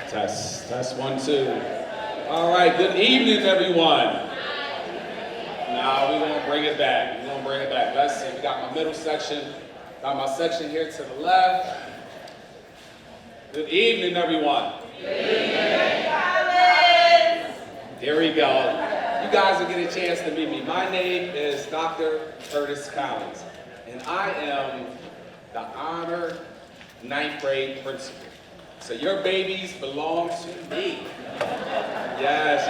Test 1, 2. All right, good evening, everyone. Now we're gonna bring it back. Let's see, we got my middle section, got my section here to the left. Good evening, everyone. Good evening, Collins. There we go. You guys will get a chance to meet me. My name is Dr. Curtis Collins, and I am the honored 9th grade principal. So your babies belong to me. Yes.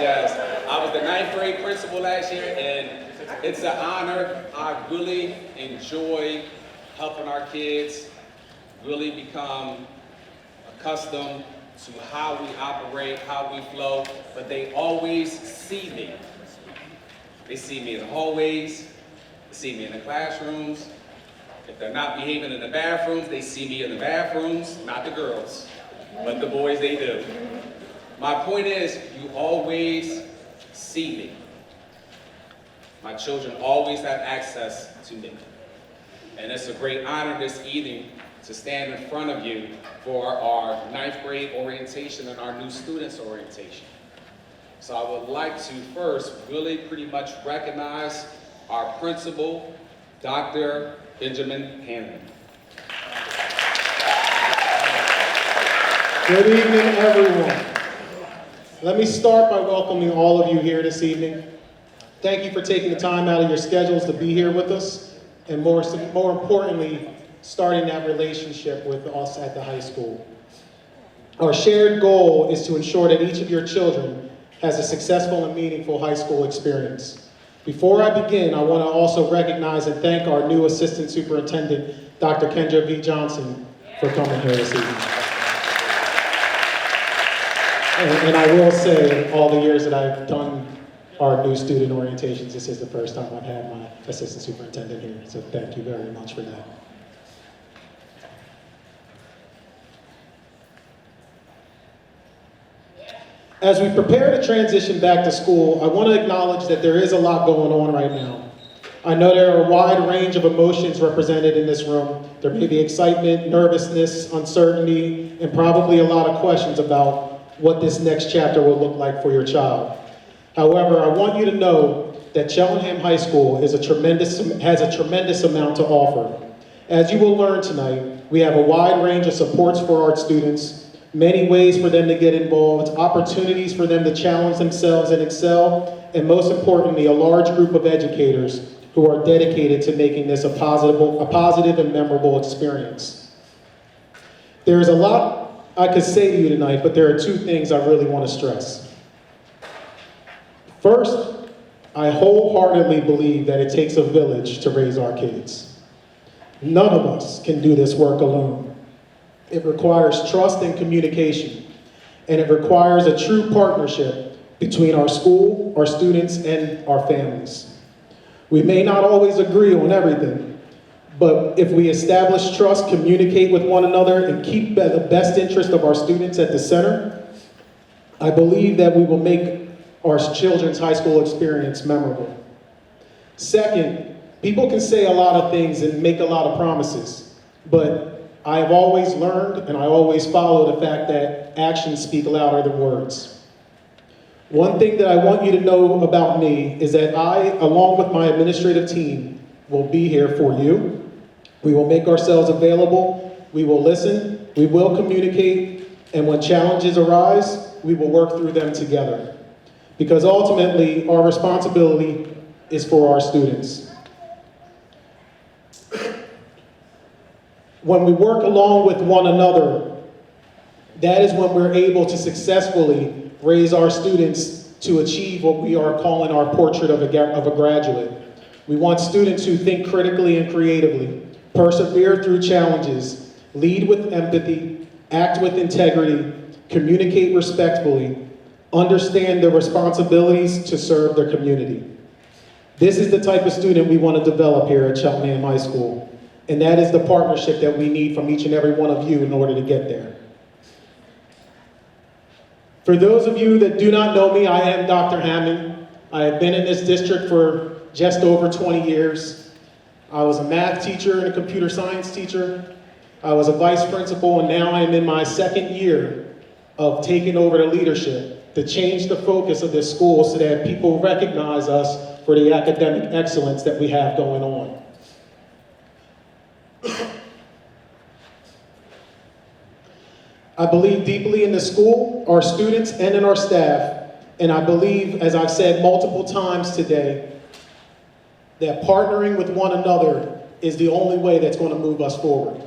I was the 9th grade principal last year, and it's an honor. I really enjoy helping our kids really become accustomed to how we operate, how we flow, but they always see me. They see me in the hallways, they see me in the classrooms. If they're not behaving in the bathrooms, they see me in the bathrooms, not the girls, but the boys, they do. My point is, you always see me. My children always have access to me. And it's a great honor this evening to stand in front of you for our 9th grade orientation and our new students orientation. So I would like to first really pretty much recognize our principal, Dr. Benjamin Hammond. Good evening, everyone. Let me start by welcoming all of you here this evening. Thank you for taking the time out of your schedules to be here with us, and more importantly, starting that relationship with us at the high school. Our shared goal is to ensure that each of your children has a successful and meaningful high school experience. Before I begin, I want to also recognize and thank our new Assistant Superintendent, Dr. Kendra V. Johnson, for coming here this evening. And I will say, all the years that I've done our new student orientations, this is the first time I've had my assistant superintendent here, so thank you very much for that. As we prepare to transition back to school, I want to acknowledge that there is a lot going on right now. I know there are a wide range of emotions represented in this room. There may be excitement, nervousness, uncertainty, and probably a lot of questions about what this next chapter will look like for your child. However, I want you to know that Cheltenham High School has a tremendous amount to offer. As you will learn tonight, we have a wide range of supports for our students, many ways for them to get involved, opportunities for them to challenge themselves and excel, and most importantly, a large group of educators who are dedicated to making this a positive and memorable experience. There is a lot I could say to you tonight, but there are two things I really want to stress. First, I wholeheartedly believe that it takes a village to raise our kids. None of us can do this work alone. It requires trust and communication, and it requires a true partnership between our school, our students, and our families. We may not always agree on everything, but if we establish trust, communicate with one another, and keep the best interest of our students at the center, I believe that we will make our children's high school experience memorable. Second, people can say a lot of things and make a lot of promises, but I have always learned and I always follow the fact that actions speak louder than words. One thing that I want you to know about me is that I, along with my administrative team, will be here for you. We will make ourselves available, we will listen, we will communicate, and when challenges arise, we will work through them together. Because ultimately, our responsibility is for our students. When we work along with one another, that is when we're able to successfully raise our students to achieve what we are calling our portrait of a graduate. We want students who think critically and creatively, persevere through challenges, lead with empathy, act with integrity, communicate respectfully, understand their responsibilities to serve their community. This is the type of student we want to develop here at Cheltenham High School, and that is the partnership that we need from each and every one of you in order to get there. For those of you that do not know me, I am Dr. Hammond. I have been in this district for just over 20 years. I was a math teacher and a computer science teacher. I was a vice principal, and now I am in my second year of taking over the leadership to change the focus of this school so that people recognize us for the academic excellence that we have going on. I believe deeply in the school, our students, and in our staff, and I believe, as I've said multiple times today, that partnering with one another is the only way that's going to move us forward.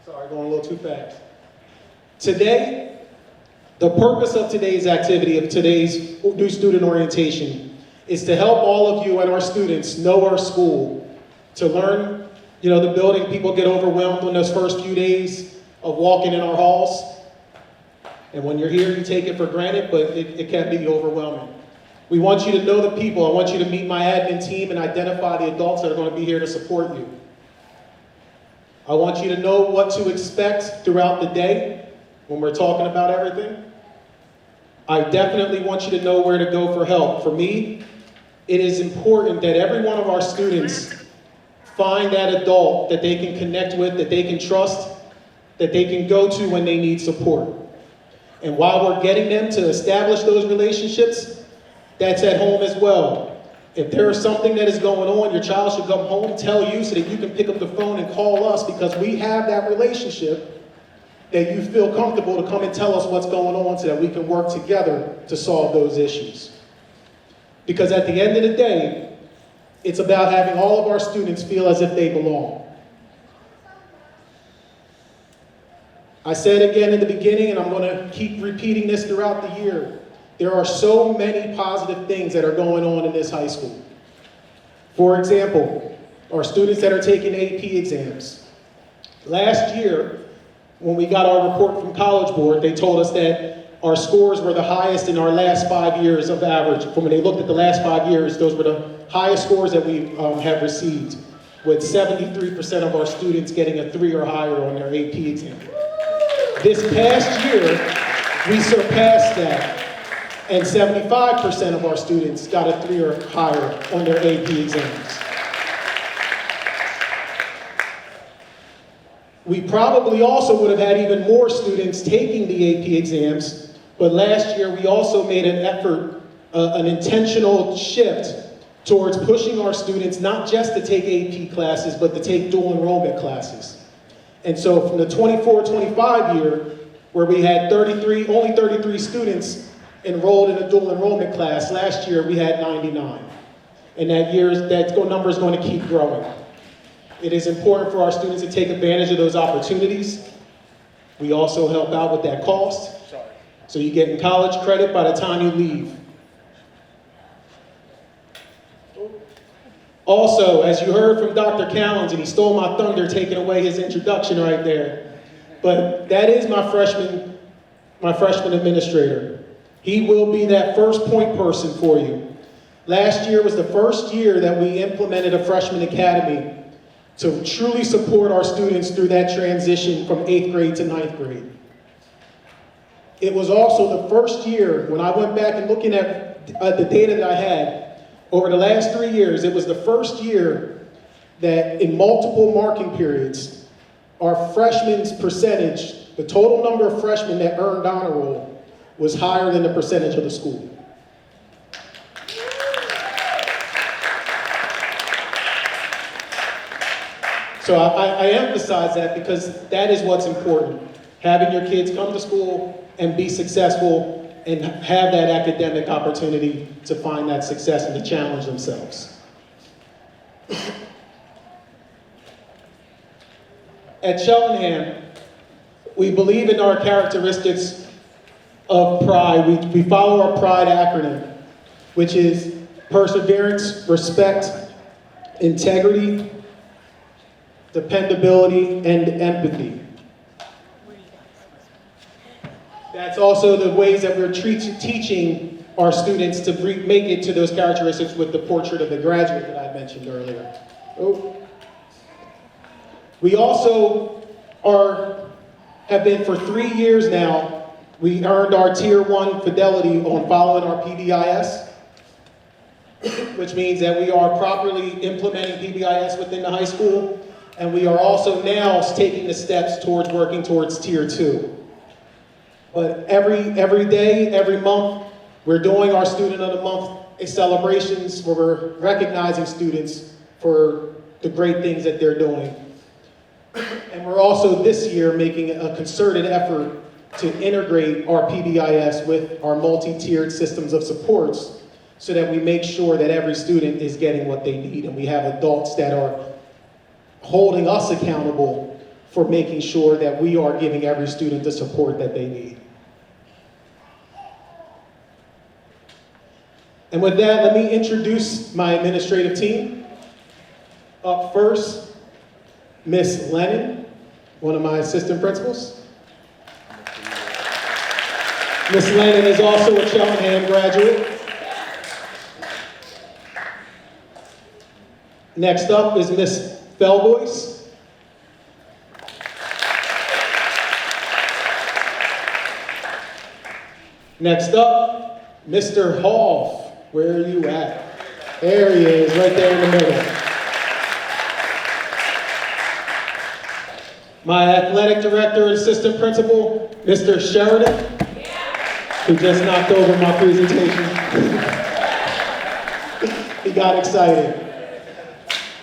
Sorry, going a little too fast. Today, the purpose of today's activity, of today's new student orientation, is to help all of you and our students know our school, to learn, the building. People get overwhelmed on those first few days of walking in our halls. And when you're here, you take it for granted, but it can be overwhelming. We want you to know the people. I want you to meet my admin team and identify the adults that are going to be here to support you. I want you to know what to expect throughout the day when we're talking about everything. I definitely want you to know where to go for help. For me, it is important that every one of our students find that adult that they can connect with, that they can trust, that they can go to when they need support. And while we're getting them to establish those relationships, that's at home as well. If there is something that is going on, your child should come home, tell you, so that you can pick up the phone and call us, because we have that relationship that you feel comfortable to come and tell us what's going on so that we can work together to solve those issues. Because at the end of the day, it's about having all of our students feel as if they belong. I said again in the beginning, and I'm going to keep repeating this throughout the year, there are so many positive things that are going on in this high school. For example, our students that are taking AP exams. Last year, when we got our report from College Board, they told us that our scores were the highest in our last 5 years of average. When they looked at the last 5 years, those were the highest scores that we have received, with 73% of our students getting a 3 or higher on their AP exam. This past year, we surpassed that, and 75% of our students got a 3 or higher on their AP exams. We probably also would have had even more students taking the AP exams, but last year we also made an effort, an intentional shift towards pushing our students not just to take AP classes, but to take dual enrollment classes. And so from the 24-25 year, where we had only 33 students enrolled in a dual enrollment class, last year we had 99. And that number is going to keep growing. It is important for our students to take advantage of those opportunities. We also help out with that cost. So you get in college credit by the time you leave. Also, as you heard from Dr. Callens, and he stole my thunder taking away his introduction right there, but that is my freshman administrator. He will be that first point person for you. Last year was the first year that we implemented a freshman academy to truly support our students through that transition from 8th grade to 9th grade. It was also the first year, when I went back and looking at the data that I had, over the last 3 years, it was the first year that in multiple marking periods, our freshmen's percentage, the total number of freshmen that earned honor roll, was higher than the percentage of the school. So I emphasize that because that is what's important. Having your kids come to school and be successful and have that academic opportunity to find that success and to challenge themselves. At Cheltenham, we believe in our characteristics of pride. We follow our PRIDE acronym, which is perseverance, respect, integrity, dependability, and empathy. That's also the ways that we're teaching our students to make it to those characteristics with the portrait of the graduate that I mentioned earlier. We also have been for 3 years now, we earned our Tier 1 fidelity on following our PBIS. which means that we are properly implementing PBIS within the high school, and we are also now taking the steps towards working towards Tier 2. But every day, every month, we're doing our Student of the Month celebrations where we're recognizing students for the great things that they're doing. And we're also this year making a concerted effort to integrate our PBIS with our multi-tiered systems of supports so that we make sure that every student is getting what they need, and we have adults that are holding us accountable for making sure that we are giving every student the support that they need. And with that, let me introduce my administrative team. Up first, Miss Lennon, one of my assistant principals. Miss Lennon is also a Cheltenham graduate. Next up is Miss Felboys. Next up, Mr. Hall. Where are you at? There he is, right there in the middle. My athletic director and assistant principal, Mr. Sheridan, who just knocked over my presentation. He got excited.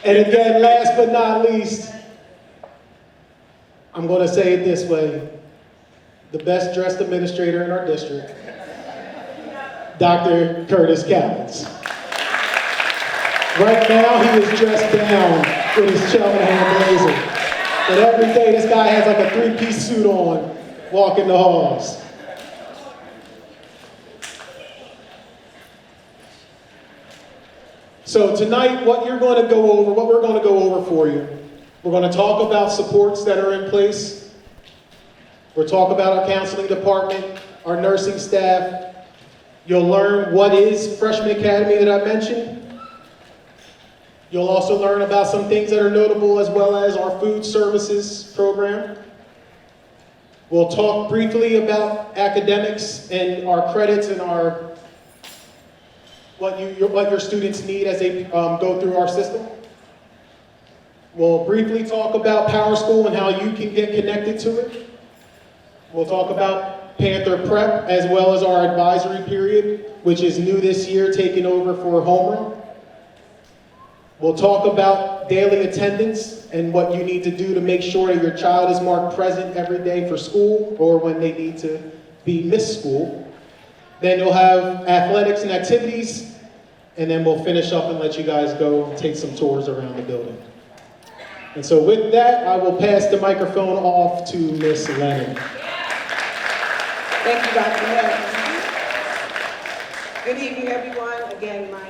And again, last but not least, I'm going to say it this way, the best dressed administrator in our district, Dr. Curtis Callens. Right now, he is dressed down with his Cheltenham blazer. But every day, this guy has like a three-piece suit on, walking the halls. So tonight, what we're going to go over for you, we're going to talk about supports that are in place. We'll talk about our counseling department, our nursing staff. You'll learn what is Freshman Academy that I mentioned. You'll also learn about some things that are notable, as well as our food services program. We'll talk briefly about academics and our credits and our what your students need as they go through our system. We'll briefly talk about Power School and how you can get connected to it. We'll talk about Panther Prep, as well as our advisory period, which is new this year, taking over for homeroom. We'll talk about daily attendance and what you need to do to make sure that your child is marked present every day for school or when they need to be missed school. Then you'll have athletics and activities, and then we'll finish up and let you guys go and take some tours around the building. And so with that, I will pass the microphone off to Miss Lennon. Thank you, Dr. Hill. Good evening, everyone. Again, my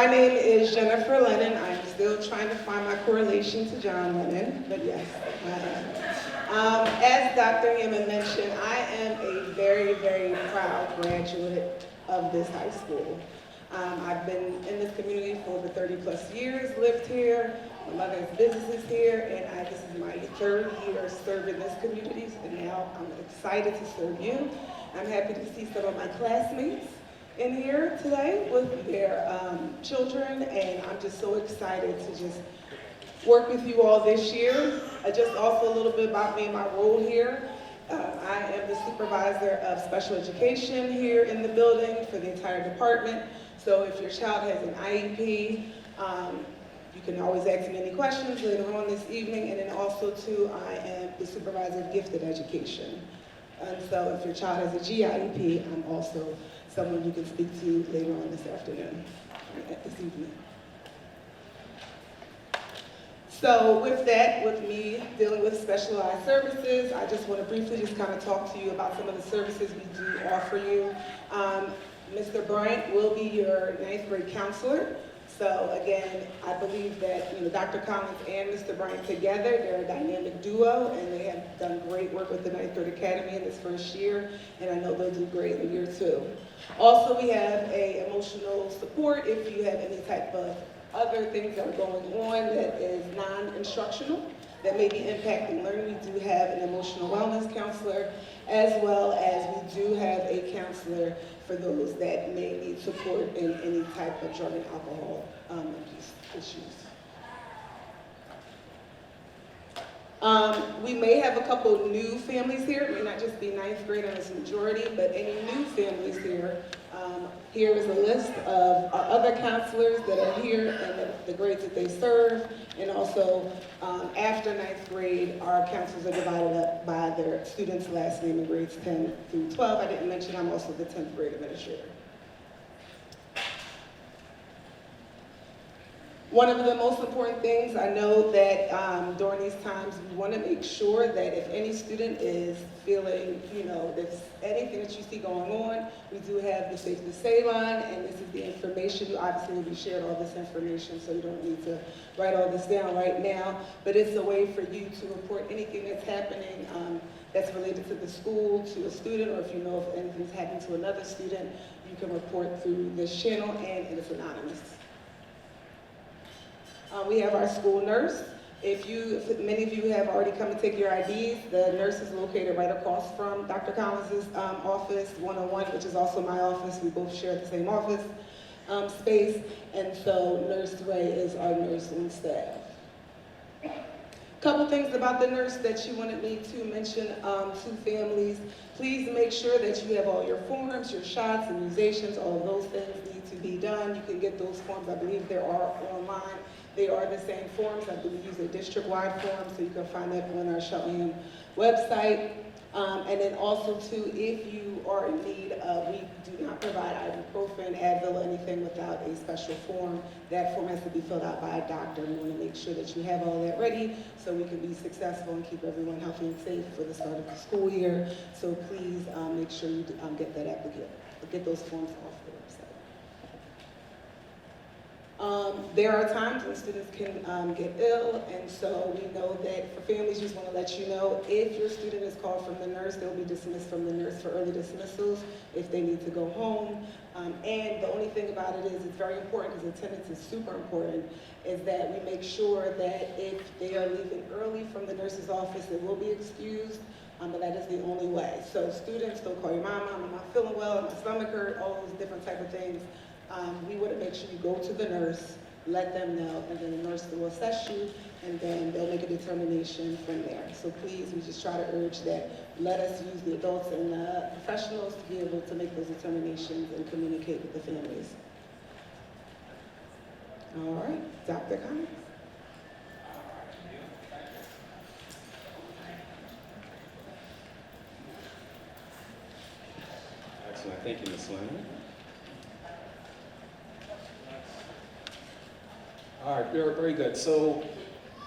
name is Jennifer Lennon. I'm still trying to find my correlation to John Lennon, but yes, I am. As Dr. Yemen mentioned, I am a very, very proud graduate of this high school. I've been in this community for over 30 plus years, lived here. My mother's business is here, and this is my third year serving this community, and now I'm excited to serve you. I'm happy to see some of my classmates in here today with their children, and I'm just so excited to just work with you all this year. Just also a little bit about me and my role here. I am the supervisor of special education here in the building for the entire department. So if your child has an IEP, you can always ask me any questions later on this evening. And then also too, I am the supervisor of gifted education. And so if your child has a GIEP, I'm also someone you can speak to later on this afternoon, this evening. So with that, with me dealing with specialized services, I just want to briefly just kind of talk to you about some of the services we do offer you. Mr. Bryant will be your 9th grade counselor. So again, I believe that Dr. Collins and Mr. Bryant together, they're a dynamic duo, and they have done great work with the 9th grade academy in this first year, and I know they'll do great in year 2. Also, we have a emotional support if you have any type of other things that are going on that is non-instructional that may be impacting learning. We do have an emotional wellness counselor, as well as we do have a counselor for those that may need support in any type of drug and alcohol abuse issues. We may have a couple new families here. It may not just be ninth grade as a majority, but any new families here. Here is a list of our other counselors that are here and the grades that they serve. And also, after ninth grade, our counselors are divided up by their students' last name in grades 10 through 12. I didn't mention I'm also the 10th grade administrator. One of the most important things, I know that during these times, we want to make sure that if any student is feeling, there's anything that you see going on, we do have the Safe to Say line, and this is the information. You obviously will be shared all this information, so you don't need to write all this down right now, but it's a way for you to report anything that's happening that's related to the school, to a student, or if you know if anything's happening to another student, you can report through this channel, and it is anonymous. We have our school nurse. If many of you have already come to take your IDs, the nurse is located right across from Dr. Collins' office, 101, which is also my office. We both share the same office space, and so Nurse Ray is our nurse on staff. Couple things about the nurse that you wanted me to mention to families. Please make sure that you have all your forms, your shots, immunizations, all of those things need to be done. You can get those forms, I believe they are online. They are the same forms. I believe use a district-wide form, so you can find that on our Cheltenham website. And then also too, if you are in need of, we do not provide ibuprofen, Advil, anything without a special form. That form has to be filled out by a doctor. We want to make sure that you have all that ready so we can be successful and keep everyone healthy and safe for the start of the school year. So please make sure you get that application, get those forms off the website. There are times when students can get ill, and so we know that for families, just want to let you know, if your student is called from the nurse, they'll be dismissed from the nurse for early dismissals if they need to go home. And the only thing about it is it's very important, because attendance is super important, is that we make sure that if they are leaving early from the nurse's office, they will be excused, but that is the only way. So students, don't call your mom, I'm not feeling well, my stomach hurt, all those different type of things. We want to make sure you go to the nurse, let them know, and then the nurse will assess you, and then they'll make a determination from there. So please, we just try to urge that, let us use the adults and the professionals to be able to make those determinations and communicate with the families. All right, Dr. Collins. Excellent, thank you, Ms. Lynn. All right, very good. So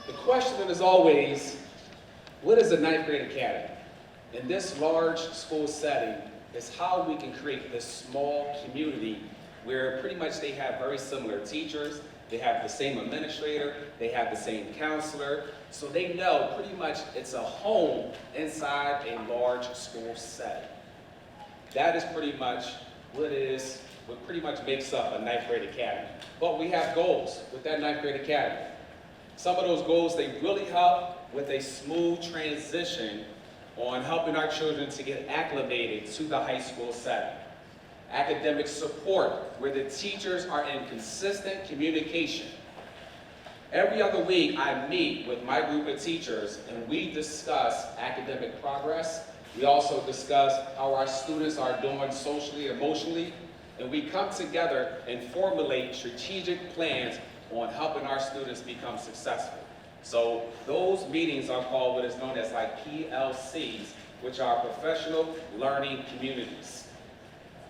the question is always, what is a ninth grade academy? In this large school setting, is how we can create this small community where pretty much they have very similar teachers, they have the same administrator, they have the same counselor, so they know pretty much it's a home inside a large school setting. That is pretty much what pretty much makes up a ninth grade academy. But we have goals with that ninth grade academy. Some of those goals, they really help with a smooth transition on helping our children to get acclimated to the high school setting. Academic support, where the teachers are in consistent communication. Every other week, I meet with my group of teachers and we discuss academic progress. We also discuss how our students are doing socially, emotionally, and we come together and formulate strategic plans on helping our students become successful. So those meetings are called what is known as like PLCs, which are professional learning communities.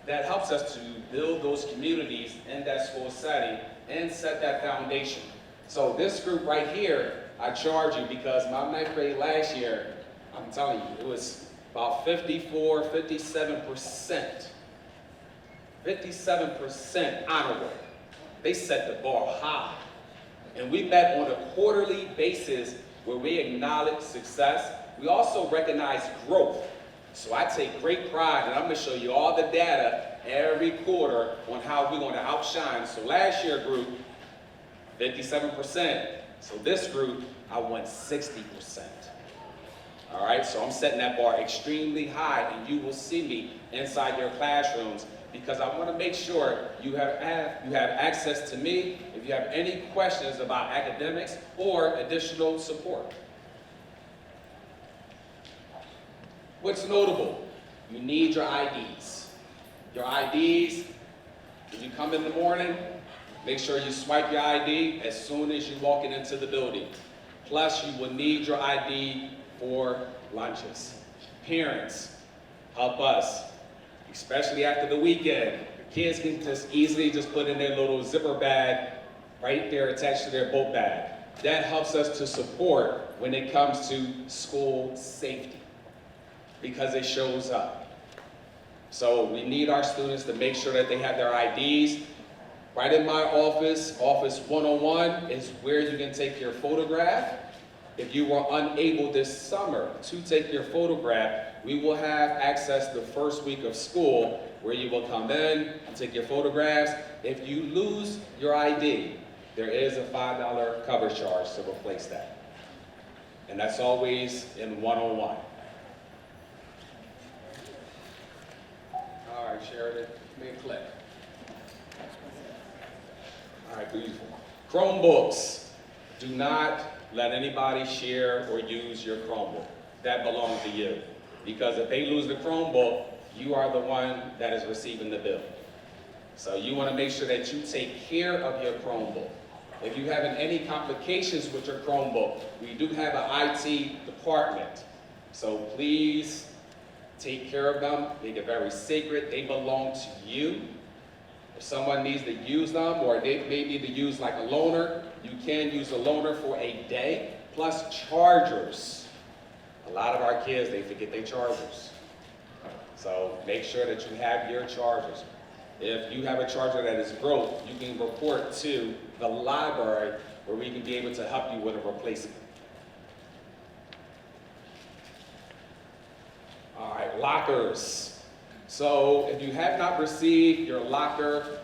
That helps us to build those communities in that school setting and set that foundation. So this group right here, I charge you because my ninth grade last year, I'm telling you, it was about 57% honor roll. They set the bar high. And we met on a quarterly basis where we acknowledge success. We also recognize growth. So I take great pride, and I'm going to show you all the data every quarter on how we're going to outshine. So last year group, 57%. So this group, I want 60%. All right, so I'm setting that bar extremely high, and you will see me inside your classrooms because I want to make sure you have access to me if you have any questions about academics or additional support. What's notable? You need your IDs. Your IDs, when you come in the morning, make sure you swipe your ID as soon as you walk into the building. Plus, you will need your ID for lunches. Parents, help us, especially after the weekend. Kids can just easily put in their little zipper bag right there attached to their boat bag. That helps us to support when it comes to school safety because it shows up. So we need our students to make sure that they have their IDs. Right in my office, Office 101 is where you can take your photograph. If you were unable this summer to take your photograph, we will have access the first week of school where you will come in and take your photographs. If you lose your ID, there is a $5 cover charge to replace that. And that's always in 101. All right, Sheridan, give me a click. All right, beautiful. Chromebooks. Do not let anybody share or use your Chromebook. That belongs to you. Because if they lose the Chromebook, you are the one that is receiving the bill. So you want to make sure that you take care of your Chromebook. If you're having any complications with your Chromebook, we do have an IT department. So please take care of them. Make it very sacred. They belong to you. If someone needs to use them, or they may need to use like a loaner, you can use a loaner for a day, plus chargers. A lot of our kids, they forget their chargers. So make sure that you have your chargers. If you have a charger that is broke, you can report to the library where we can be able to help you with a replacement. All right, lockers. So if you have not received your locker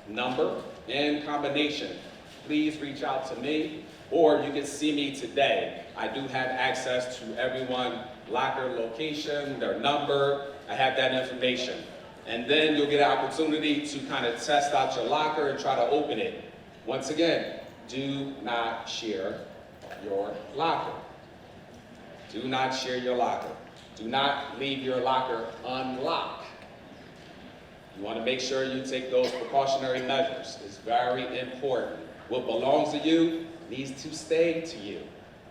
number and combination, please reach out to me, or you can see me today. I do have access to everyone's locker location, their number. I have that information. And then you'll get an opportunity to kind of test out your locker and try to open it. Once again, do not share your locker. Do not share your locker. Do not leave your locker unlocked. You want to make sure you take those precautionary measures. It's very important. What belongs to you needs to stay to you.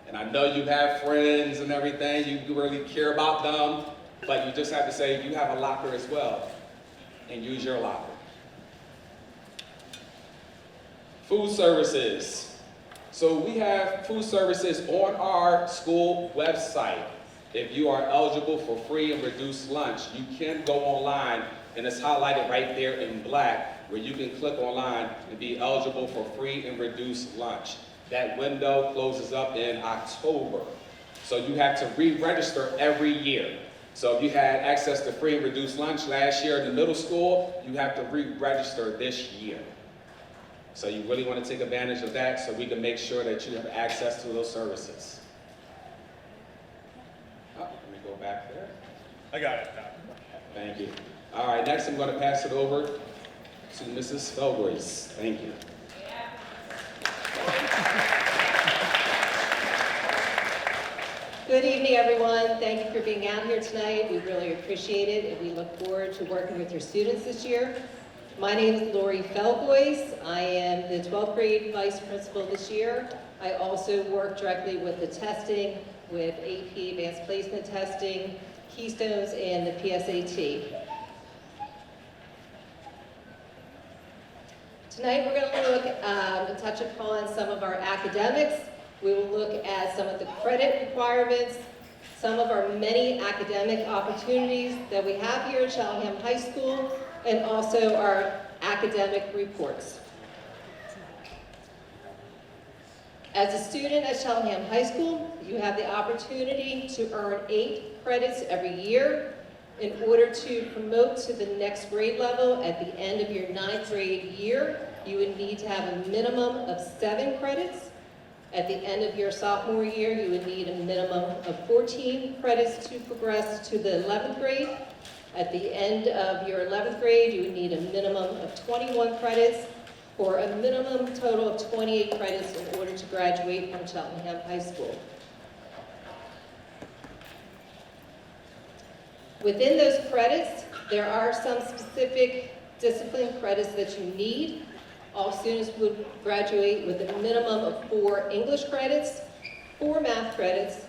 And I know you have friends and everything, you really care about them, but you just have to say you have a locker as well, and use your locker. Food services. So we have food services on our school website. If you are eligible for free and reduced lunch, you can go online, and it's highlighted right there in black, where you can click online and be eligible for free and reduced lunch. That window closes up in October. So you have to re-register every year. So if you had access to free and reduced lunch last year in the middle school, you have to re-register this year. So you really want to take advantage of that so we can make sure that you have access to those services. Let me go back there. I got it, Doc. Thank you. All right, next I'm going to pass it over to Mrs. Felgois. Thank you. Good evening, everyone. Thank you for being out here tonight. We really appreciate it, and we look forward to working with your students this year. My name is Lori Felgois. I am the 12th grade vice principal this year. I also work directly with the testing, with AP advanced placement testing, Keystones, and the PSAT. Tonight we're going to look and touch upon some of our academics. We will look at some of the credit requirements, some of our many academic opportunities that we have here at Cheltenham High School, and also our academic reports. As a student at Cheltenham High School, you have the opportunity to earn 8 credits every year. In order to promote to the next grade level at the end of your 9th grade year, you would need to have a minimum of 7 credits. At the end of your sophomore year, you would need a minimum of 14 credits to progress to the 11th grade. At the end of your 11th grade, you would need a minimum of 21 credits, or a minimum total of 28 credits in order to graduate from Cheltenham High School. Within those credits, there are some specific discipline credits that you need. All students would graduate with a minimum of 4 English credits, 4 math credits.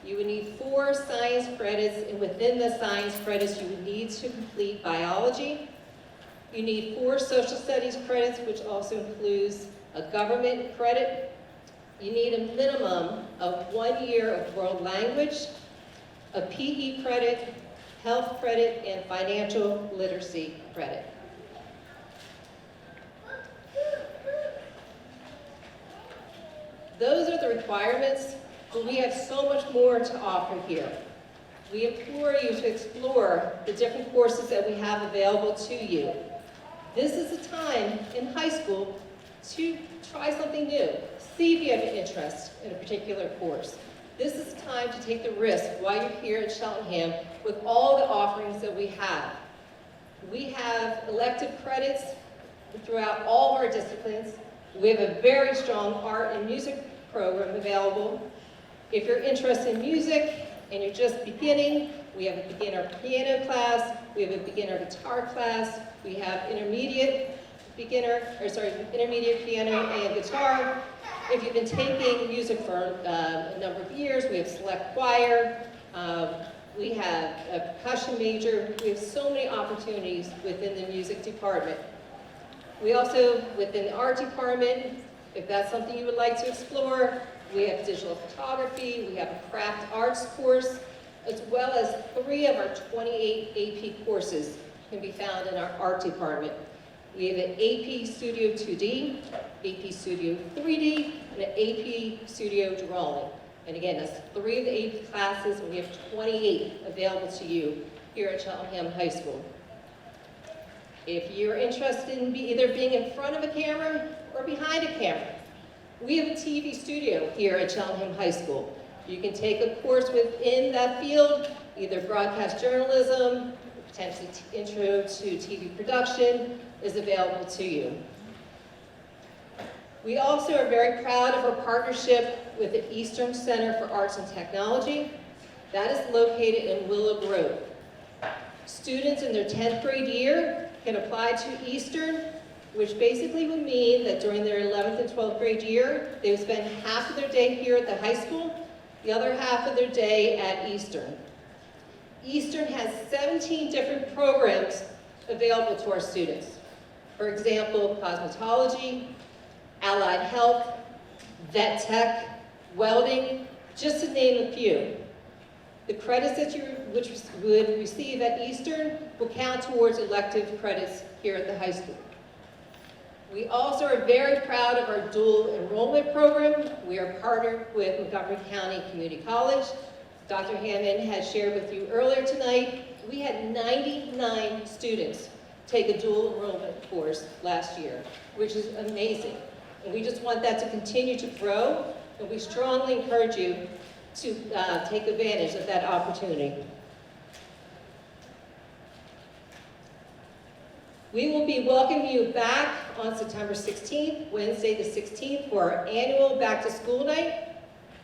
You would need 4 science credits, and within the science credits, you would need to complete biology. You need 4 social studies credits, which also includes a government credit. You need a minimum of 1 year of world language, a PE credit, health credit, and financial literacy credit. Those are the requirements, but we have so much more to offer here. We implore you to explore the different courses that we have available to you. This is a time in high school to try something new. See if you have an interest in a particular course. This is a time to take the risk while you're here at Cheltenham with all the offerings that we have. We have elective credits throughout all of our disciplines. We have a very strong art and music program available. If you're interested in music and you're just beginning, we have a beginner piano class, we have a beginner guitar class, we have intermediate piano and guitar. If you've been taking music for a number of years, we have select choir, we have a percussion major. We have so many opportunities within the music department. We also, within the art department, if that's something you would like to explore, we have digital photography, we have a craft arts course, as well as 3 of our 28 AP courses can be found in our art department. We have an AP Studio 2D, AP Studio 3D, and an AP Studio Drawing. And again, that's 3 of the AP classes, and we have 28 available to you here at Cheltenham High School. If you're interested in either being in front of a camera or behind a camera, we have a TV studio here at Cheltenham High School. You can take a course within that field, either broadcast journalism, potentially intro to TV production is available to you. We also are very proud of our partnership with the Eastern Center for Arts and Technology. That is located in Willow Grove. Students in their 10th grade year can apply to Eastern, which basically would mean that during their 11th and 12th grade year, they would spend half of their day here at the high school, the other half of their day at Eastern. Eastern has 17 different programs available to our students. For example, cosmetology, allied health, vet tech, welding, just to name a few. The credits that you would receive at Eastern will count towards elective credits here at the high school. We also are very proud of our dual enrollment program. We are partnered with Montgomery County Community College. Dr. Hammond had shared with you earlier tonight, we had 99 students take a dual enrollment course last year, which is amazing. And we just want that to continue to grow, and we strongly encourage you to take advantage of that opportunity. We will be welcoming you back on September 16th, Wednesday the 16th, for our annual back to school night.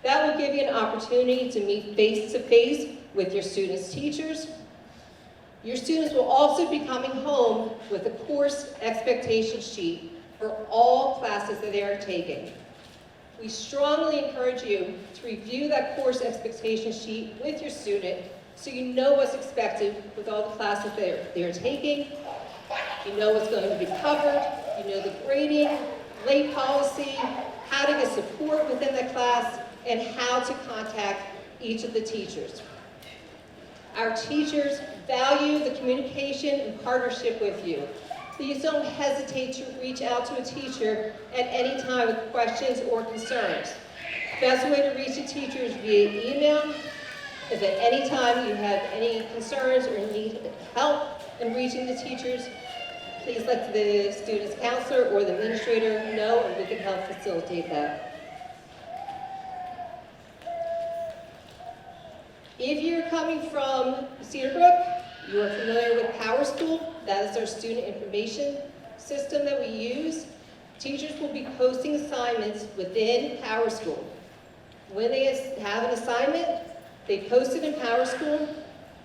That will give you an opportunity to meet face-to-face with your students' teachers. Your students will also be coming home with a course expectation sheet for all classes that they are taking. We strongly encourage you to review that course expectation sheet with your student so you know what's expected with all the classes they're taking. You know what's going to be covered, you know the grading, late policy, how to get support within the class, and how to contact each of the teachers. Our teachers value the communication and partnership with you. Please don't hesitate to reach out to a teacher at any time with questions or concerns. Best way to reach a teacher is via email. If at any time you have any concerns or need help in reaching the teachers, please let the student's counselor or the administrator know, and we can help facilitate that. If you're coming from Cedar Brook, you are familiar with Power School. That is our student information system that we use. Teachers will be posting assignments within Power School. When they have an assignment, they post it in Power School.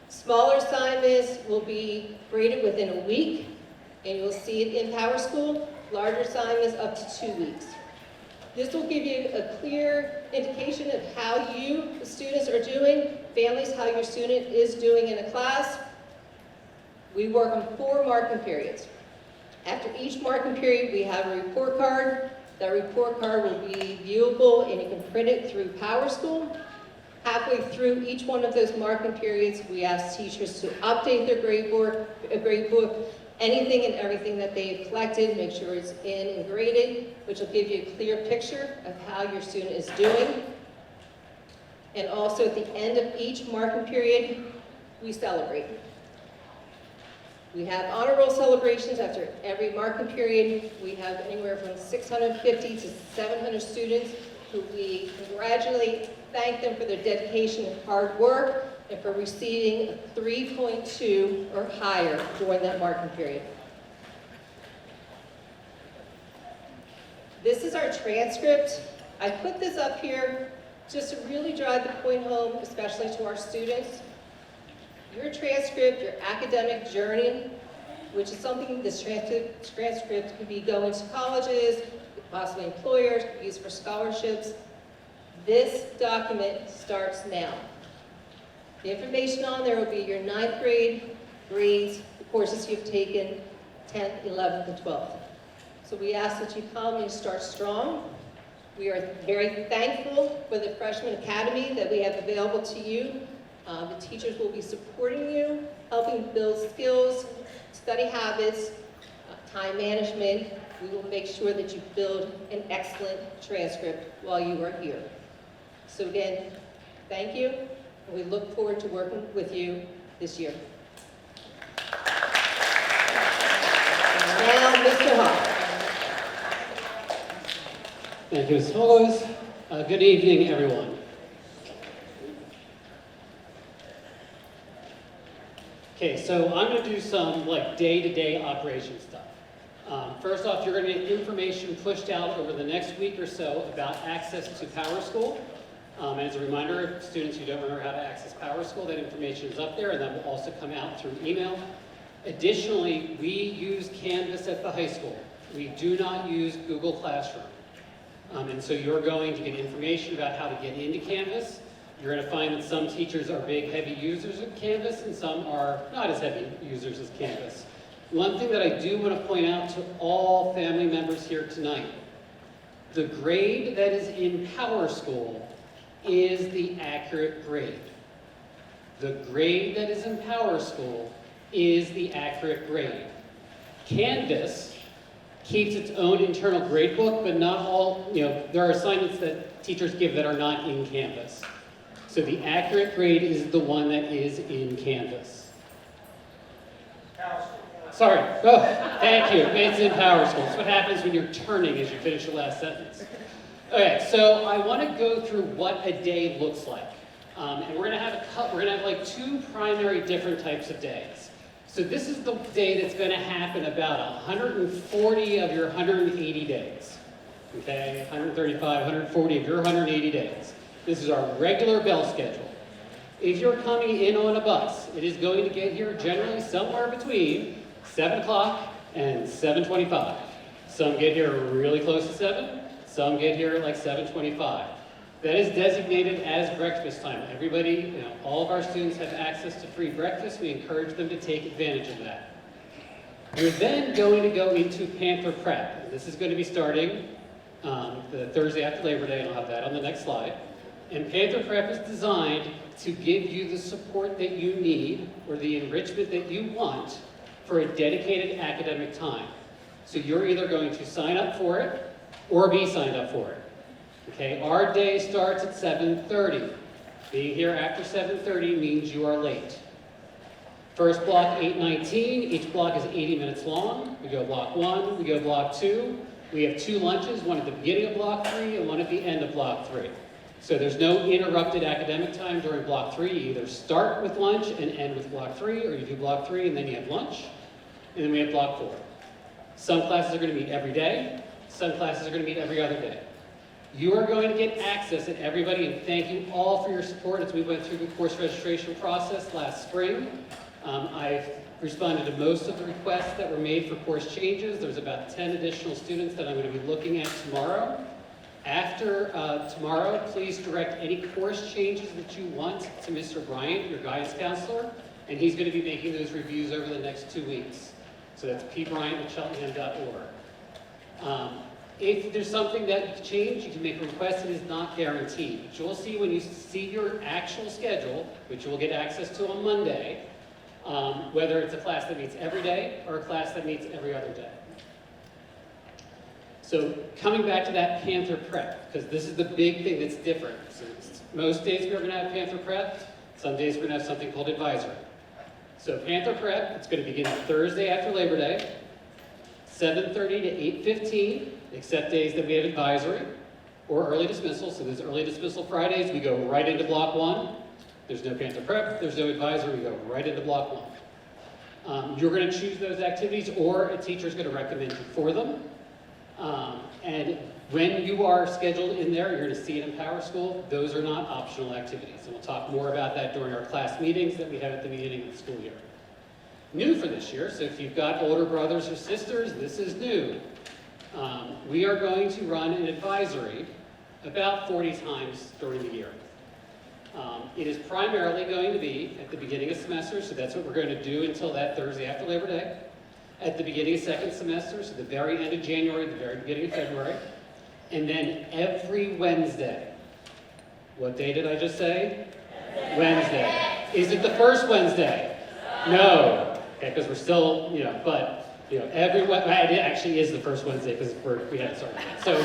Smaller assignments will be graded within a week, and you'll see it in Power School. Larger assignments up to 2 weeks. This will give you a clear indication of how you, the students, are doing, families, how your student is doing in a class. We work on 4 marking periods. After each marking period, we have a report card. That report card will be viewable and you can print it through Power School. Halfway through each one of those marking periods, we ask teachers to update their grade book, anything and everything that they've collected, make sure it's in and graded, which will give you a clear picture of how your student is doing. And also at the end of each marking period, we celebrate. We have honor roll celebrations after every marking period. We have anywhere from 650 to 700 students who we congratulate, thank them for their dedication and hard work, and for receiving a 3.2 or higher during that marking period. This is our transcript. I put this up here just to really drive the point home, especially to our students. Your transcript, your academic journey, which is something this transcript could be going to colleges, possibly employers, used for scholarships. This document starts now. The information on there will be your 9th grade grades, the courses you've taken, 10th, 11th, and 12th. So we ask that you come and start strong. We are very thankful for the Freshman Academy that we have available to you. The teachers will be supporting you, helping build skills, study habits, time management. We will make sure that you build an excellent transcript while you are here. So again, thank you, and we look forward to working with you this year. Now, Mr. Hawk. Thank you, Ms. Fellows. Good evening, everyone. Okay, so I'm going to do some day-to-day operation stuff. First off, you're going to get information pushed out over the next week or so about access to Power School. As a reminder, students who don't remember how to access Power School, that information is up there, and that will also come out through email. Additionally, we use Canvas at the high school. We do not use Google Classroom. And so you're going to get information about how to get into Canvas. You're going to find that some teachers are big, heavy users of Canvas, and some are not as heavy users as Canvas. One thing that I do want to point out to all family members here tonight, the grade that is in Power School is the accurate grade. The grade that is in Power School is the accurate grade. Canvas keeps its own internal grade book, but not all, there are assignments that teachers give that are not in Canvas. So the accurate grade is the one that is in Canvas. Sorry, thank you. It's in Power School. That's what happens when you're turning as you finish the last sentence. Okay, so I want to go through what a day looks like. And we're going to have like 2 primary different types of days. So this is the day that's going to happen about 140 of your 180 days. Okay, 135, 140 of your 180 days. This is our regular bell schedule. If you're coming in on a bus, it is going to get here generally somewhere between 7 o'clock and 7:25. Some get here really close to 7, some get here at like 7:25. That is designated as breakfast time. Everybody, all of our students have access to free breakfast. We encourage them to take advantage of that. You're then going to go into Panther Prep. This is going to be starting the Thursday after Labor Day, and I'll have that on the next slide. And Panther Prep is designed to give you the support that you need, or the enrichment that you want, for a dedicated academic time. So you're either going to sign up for it, or be signed up for it. Okay, our day starts at 7:30. Being here after 7:30 means you are late. First block, 8:19. Each block is 80 minutes long. We go block 1, we go block 2. We have 2 lunches, one at the beginning of block 3 and one at the end of block 3. So there's no interrupted academic time during block 3. You either start with lunch and end with block 3, or you do block 3 and then you have lunch, and then we have block 4. Some classes are going to meet every day. Some classes are going to meet every other day. You are going to get access at everybody, and thank you all for your support as we went through the course registration process last spring. I've responded to most of the requests that were made for course changes. There's about 10 additional students that I'm going to be looking at tomorrow. After tomorrow, please direct any course changes that you want to Mr. Bryant, your guidance counselor, and he's going to be making those reviews over the next 2 weeks. So that's pbryant@cheltenham.org. If there's something that you can change, you can make a request. It is not guaranteed. But you'll see when you see your actual schedule, which you will get access to on Monday, whether it's a class that meets every day or a class that meets every other day. So coming back to that Panther Prep, because this is the big thing that's different. So most days we're going to have Panther Prep. Some days we're going to have something called advisory. So Panther Prep, it's going to begin Thursday after Labor Day, 7:30 to 8:15, except days that we have advisory or early dismissal. So there's early dismissal Fridays, we go right into block 1. There's no Panther Prep, there's no advisory, we go right into block 1. You're going to choose those activities, or a teacher is going to recommend you for them. And when you are scheduled in there, you're going to see it in Power School. Those are not optional activities. And we'll talk more about that during our class meetings that we have at the beginning of the school year. New for this year, so if you've got older brothers or sisters, this is new. We are going to run an advisory about 40 times during the year. It is primarily going to be at the beginning of semester, so that's what we're going to do until that Thursday after Labor Day. At the beginning of second semester, so the very end of January, the very beginning of February. And then every Wednesday. What day did I just say? Wednesday. Is it the first Wednesday? No. Okay, because we're still, but, every Wednesday, it actually is the first Wednesday because we haven't started yet. So,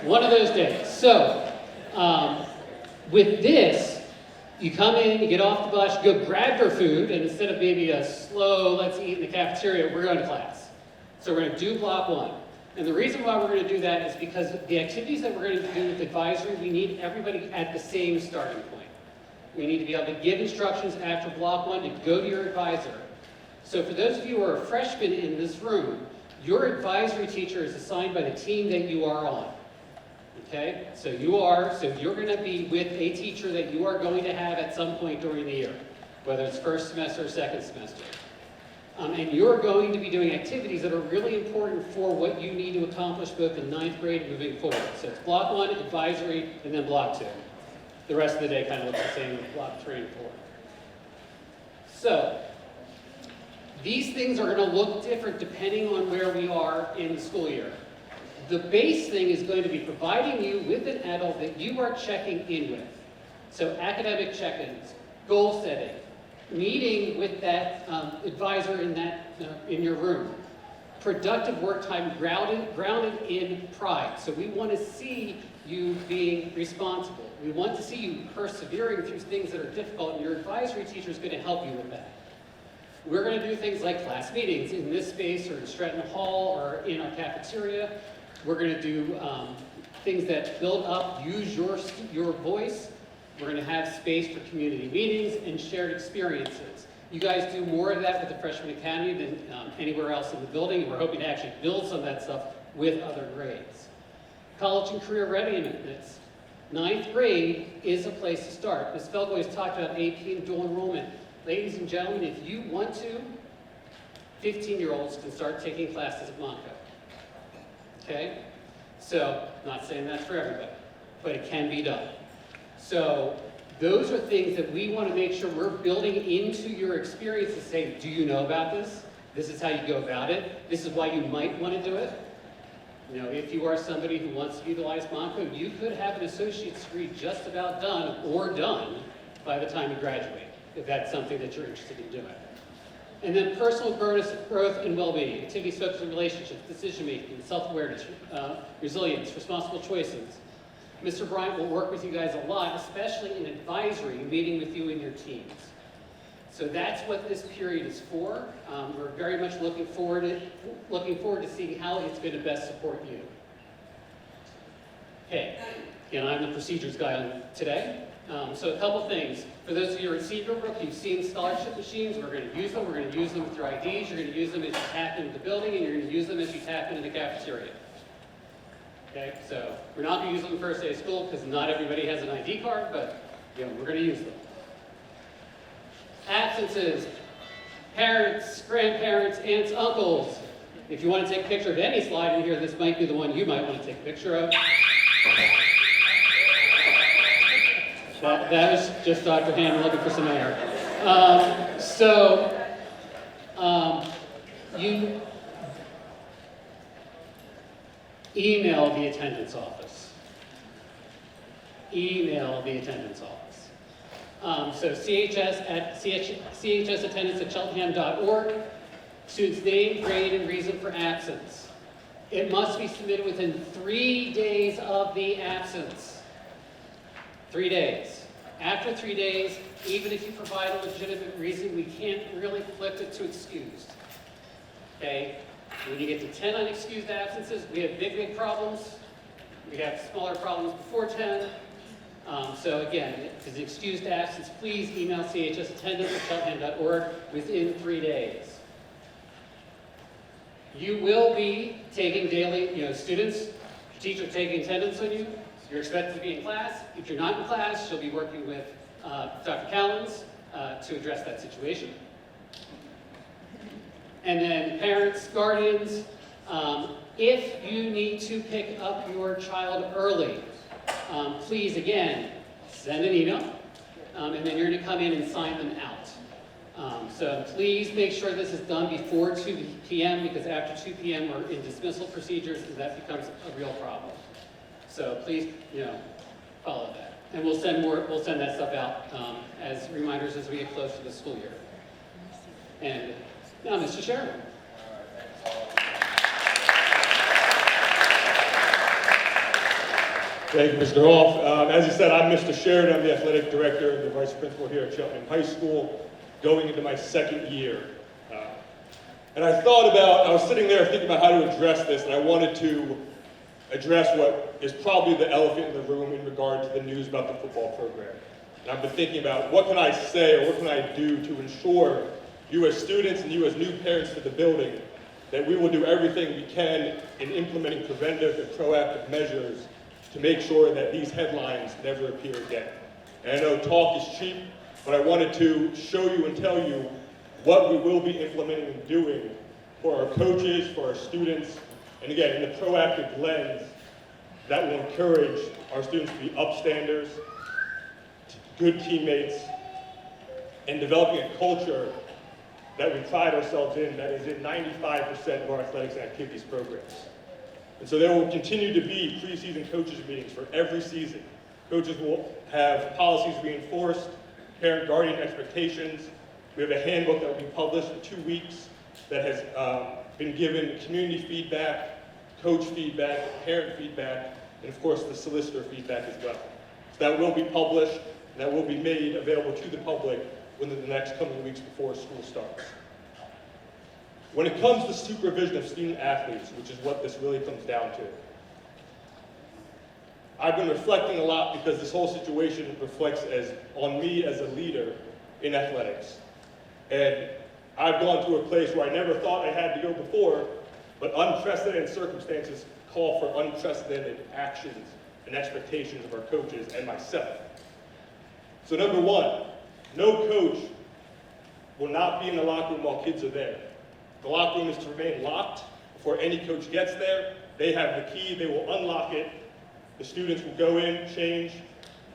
one of those days. So, with this, you come in, you get off the bus, you go grab your food, and instead of maybe a slow, let's eat in the cafeteria, we're going to class. So we're going to do block 1. And the reason why we're going to do that is because the activities that we're going to do with advisory, we need everybody at the same starting point. We need to be able to give instructions after block 1 to go to your advisor. So for those of you who are freshmen in this room, your advisory teacher is assigned by the team that you are on. Okay, so you're going to be with a teacher that you are going to have at some point during the year, whether it's first semester or second semester. And you're going to be doing activities that are really important for what you need to accomplish both in 9th grade and moving forward. So it's block 1, advisory, and then block 2. The rest of the day kind of looks the same with block 3 and 4. So these things are going to look different depending on where we are in the school year. The base thing is going to be providing you with an adult that you are checking in with. So academic check-ins, goal setting, meeting with that advisor in your room. Productive work time grounded in pride. So we want to see you being responsible. We want to see you persevering through things that are difficult, and your advisory teacher is going to help you with that. We're going to do things like class meetings in this space or in Cheltenham Hall or in our cafeteria. We're going to do things that build up, use your voice. We're going to have space for community meetings and shared experiences. You guys do more of that with the Freshman Academy than anywhere else in the building, and we're hoping to actually build some of that stuff with other grades. College and career readiness. 9th grade is a place to start. Ms. Felgo has talked about AP and dual enrollment. Ladies and gentlemen, if you want to, 15-year-olds can start taking classes at Montco. Okay? So, not saying that's for everybody, but it can be done. So, those are things that we want to make sure we're building into your experience to say, do you know about this? This is how you go about it. This is why you might want to do it. If you are somebody who wants to utilize Montco, you could have an associate's degree just about done or done by the time you graduate, if that's something that you're interested in doing. And then personal growth and well-being, activities focused on relationships, decision-making, self-awareness, resilience, responsible choices. Mr. Bryant will work with you guys a lot, especially in advisory, meeting with you and your teams. So that's what this period is for. We're very much looking forward to seeing how it's going to best support you. Okay, and I'm the procedures guy today. So a couple things. For those of you who are at Seabrook, you've seen scholarship machines. We're going to use them. We're going to use them with your IDs. You're going to use them as you tap into the building, and you're going to use them as you tap into the cafeteria. Okay, so we're not going to use them the first day of school because not everybody has an ID card, but we're going to use them. Absences, parents, grandparents, aunts, uncles. If you want to take a picture of any slide in here, this might be the one you might want to take a picture of. That was just Dr. Hammond looking for some air. You email the attendance office. Email the attendance office. So CHS attendance at cheltenham.org. Student's name, grade, and reason for absence. It must be submitted within 3 days of the absence. 3 days. After 3 days, even if you provide a legitimate reason, we can't really flip it to excused. Okay? When you get to 10 unexcused absences, we have big problems. We have smaller problems before 10. So again, if it's an excused absence, please email CHS attendance at cheltenham.org within 3 days. You will be taking daily, students, teacher taking attendance on you. You're expected to be in class. If you're not in class, you'll be working with Dr. Callens to address that situation. And then parents, guardians, if you need to pick up your child early, please, again, send an email, and then you're going to come in and sign them out. So please make sure this is done before 2 p.m. because after 2 p.m. we're in dismissal procedures and that becomes a real problem. So please, follow that. And we'll send that stuff out as reminders as we get close to the school year. And now, Mr. Sheridan. Thank you, Mr. Hoff. As you said, I'm Mr. Sheridan. I'm the athletic director and the vice principal here at Cheltenham High School, going into my second year. And I was sitting there thinking about how to address this, and I wanted to address what is probably the elephant in the room in regard to the news about the football program. And I've been thinking about what can I say or what can I do to ensure you as students and you as new parents to the building that we will do everything we can in implementing preventive and proactive measures to make sure that these headlines never appear again. And I know talk is cheap, but I wanted to show you and tell you what we will be implementing and doing for our coaches, for our students, and again, in the proactive lens that will encourage our students to be upstanders, good teammates, and developing a culture that we pride ourselves in that is in 95% of our athletics and activities programs. And so there will continue to be preseason coaches meetings for every season. Coaches will have policies reinforced, parent-guardian expectations. We have a handbook that will be published in 2 weeks that has been given community feedback, coach feedback, parent feedback, and of course the solicitor feedback as well. So that will be published and that will be made available to the public within the next coming weeks before school starts. When it comes to supervision of student athletes, which is what this really comes down to, I've been reflecting a lot because this whole situation reflects on me as a leader in athletics. And I've gone to a place where I never thought I had to go before, but unprecedented circumstances call for unprecedented actions and expectations of our coaches and myself. So number one, no coach will not be in the locker room while kids are there. The locker room is to remain locked before any coach gets there. They have the key, they will unlock it. The students will go in, change,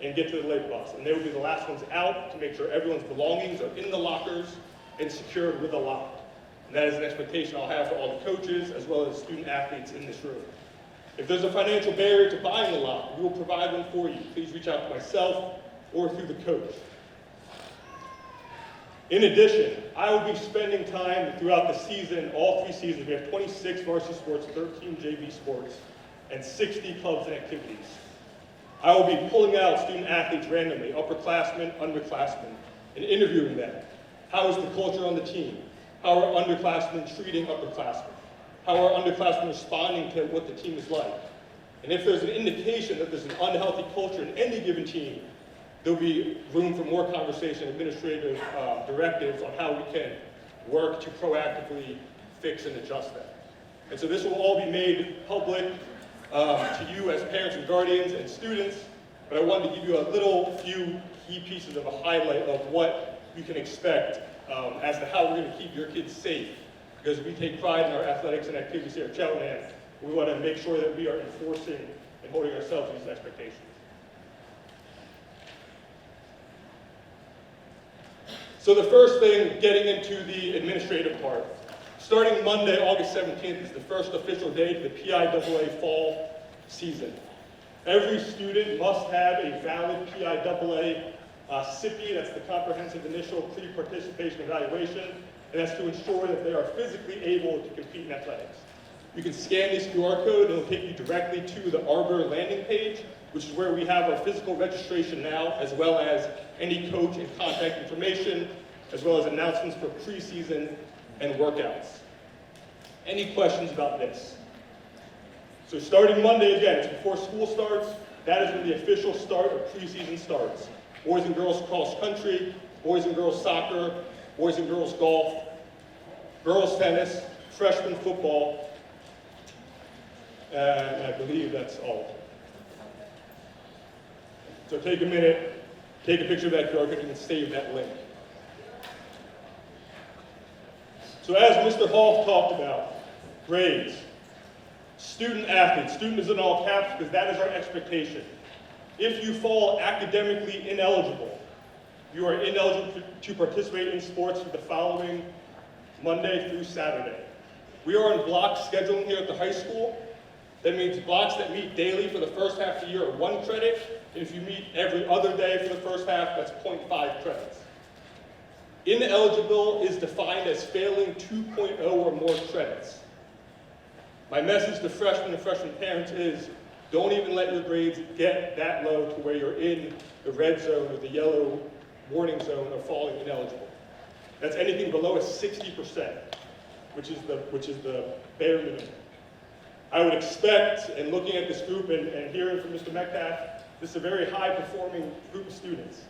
and get to the late bus. And they will be the last ones out to make sure everyone's belongings are in the lockers and secured with a lock. And that is an expectation I'll have for all the coaches as well as student athletes in this room. If there's a financial barrier to buying a lock, we will provide one for you. Please reach out to myself or through the coach. In addition, I will be spending time throughout the season, all 3 seasons. We have 26 varsity sports, 13 JV sports, and 60 clubs and activities. I will be pulling out student athletes randomly, upperclassmen, underclassmen, and interviewing them. How is the culture on the team? How are underclassmen treating upperclassmen? How are underclassmen responding to what the team is like? And if there's an indication that there's an unhealthy culture in any given team, there'll be room for more conversation, administrative directives on how we can work to proactively fix and adjust that. And so this will all be made public to you as parents and guardians and students, but I wanted to give you a few key pieces of a highlight of what you can expect as to how we're going to keep your kids safe, because we take pride in our athletics and activities here at Cheltenham. We want to make sure that we are enforcing and holding ourselves to these expectations. So the first thing, getting into the administrative part. Starting Monday, August 17th, is the first official day to the PIAA fall season. Every student must have a valid PIAA CIPI, that's the Comprehensive Initial Pre-Participation Evaluation, and that's to ensure that they are physically able to compete in athletics. You can scan this QR code and it'll take you directly to the Arbor landing page, which is where we have our physical registration now, as well as any coach and contact information, as well as announcements for preseason and workouts. Any questions about this? So starting Monday, again, it's before school starts. That is when the official start of preseason starts. Boys and girls cross country, boys and girls soccer, boys and girls golf, girls tennis, freshman football, and I believe that's all. So take a minute, take a picture of that QR code, and save that link. So as Mr. Hall talked about, grades, student athletes, student is in all caps because that is our expectation. If you fall academically ineligible, you are ineligible to participate in sports for the following Monday through Saturday. We are on block scheduling here at the high school. That means blocks that meet daily for the first half of the year are 1 credit, and if you meet every other day for the first half, that's 0.5 credits. Ineligible is defined as failing 2.0 or more credits. My message to freshmen and freshman parents is, don't even let your grades get that low to where you're in the red zone or the yellow warning zone of falling ineligible. That's anything below a 60%, which is the bare minimum. I would expect, and looking at this group and hearing from Mr. Metcalf, this is a very high-performing group of students.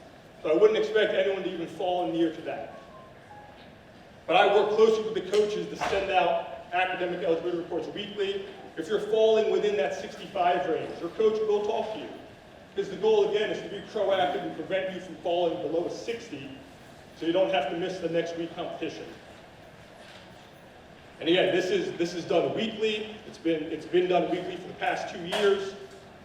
So I wouldn't expect anyone to even fall near to that. But I work closely with the coaches to send out academic eligibility reports weekly. If you're falling within that 65 range, your coach will talk to you. Because the goal, again, is to be proactive and prevent you from falling below a 60 so you don't have to miss the next week competition. And again, this is done weekly. It's been done weekly for the past 2 years,